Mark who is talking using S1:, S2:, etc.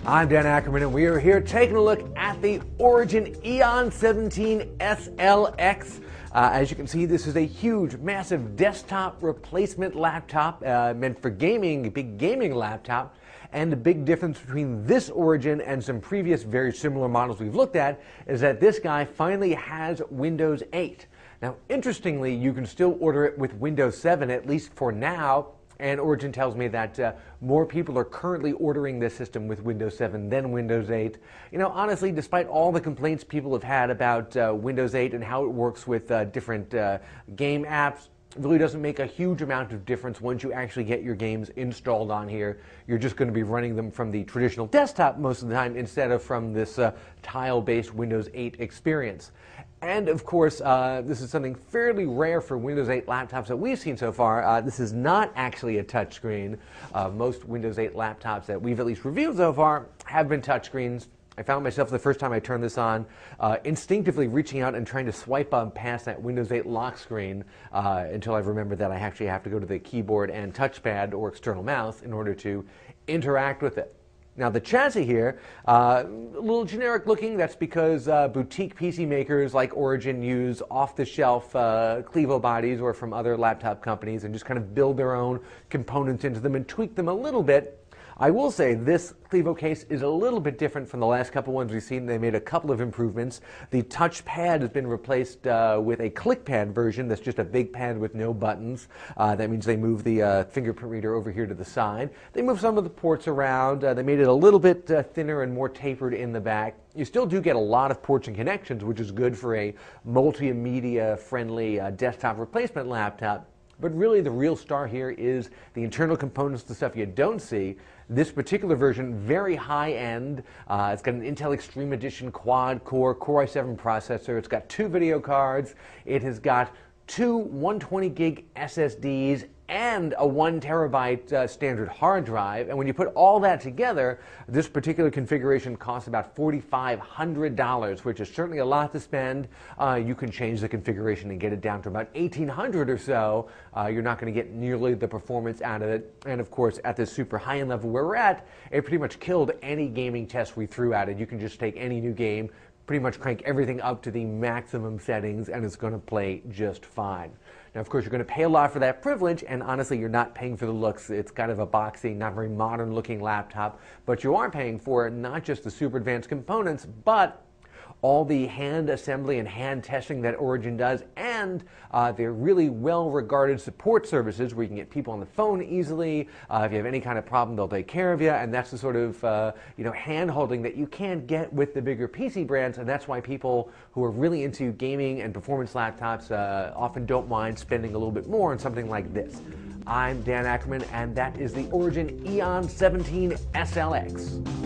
S1: I'm Dan Ackerman, and we are here taking a look at the Origin EON17 SLX. As you can see, this is a huge, massive desktop replacement laptop meant for gaming, big gaming laptop. And the big difference between this Origin and some previous very similar models we've looked at is that this guy finally has Windows 8. Now, interestingly, you can still order it with Windows 7, at least for now. And Origin tells me that more people are currently ordering this system with Windows 7 than Windows 8. You know, honestly, despite all the complaints people have had about Windows 8 and how it works with different game apps, it really doesn't make a huge amount of difference once you actually get your games installed on here. You're just going to be running them from the traditional desktop most of the time instead of from this tile-based Windows 8 experience. And of course, this is something fairly rare for Windows 8 laptops that we've seen so far. This is not actually a touchscreen. Most Windows 8 laptops that we've at least reviewed so far have been touchscreens. I found myself the first time I turned this on instinctively reaching out and trying to swipe up past that Windows 8 lock screen until I remembered that I actually have to go to the keyboard and touchpad or external mouse in order to interact with it. Now the chassis here, a little generic looking. That's because boutique PC makers like Origin use off-the-shelf Clevo bodies or from other laptop companies and just kind of build their own components into them and tweak them a little bit. I will say this Clevo case is a little bit different from the last couple ones we've seen. They made a couple of improvements. The touchpad has been replaced with a ClickPad version that's just a big pad with no buttons. That means they move the fingerprint reader over here to the side. They moved some of the ports around. They made it a little bit thinner and more tapered in the back. You still do get a lot of ports and connections, which is good for a multimedia-friendly desktop replacement laptop. But really the real star here is the internal components, the stuff you don't see. This particular version, very high-end. It's got an Intel Extreme Edition quad-core Core i7 processor. It's got 2 video cards. It has got 2 120 gig SSDs and a 1 terabyte standard hard drive. And when you put all that together, this particular configuration costs about $4,500, which is certainly a lot to spend. You can change the configuration and get it down to about $1,800 or so. You're not going to get nearly the performance out of it. And of course, at this super high-end level where we're at, it pretty much killed any gaming test we threw at it. You can just take any new game, pretty much crank everything up to the maximum settings, and it's going to play just fine. Now, of course, you're going to pay a lot for that privilege, and honestly, you're not paying for the looks. It's kind of a boxy, not very modern-looking laptop, but you are paying for not just the super advanced components, but all the hand assembly and hand testing that Origin does, and their really well-regarded support services where you can get people on the phone easily. If you have any kind of problem, they'll take care of you, and that's the sort of hand-holding that you can't get with the bigger PC brands, and that's why people who are really into gaming and performance laptops often don't mind spending a little bit more on something like this. I'm Dan Ackerman, and that is the Origin EON17 SLX.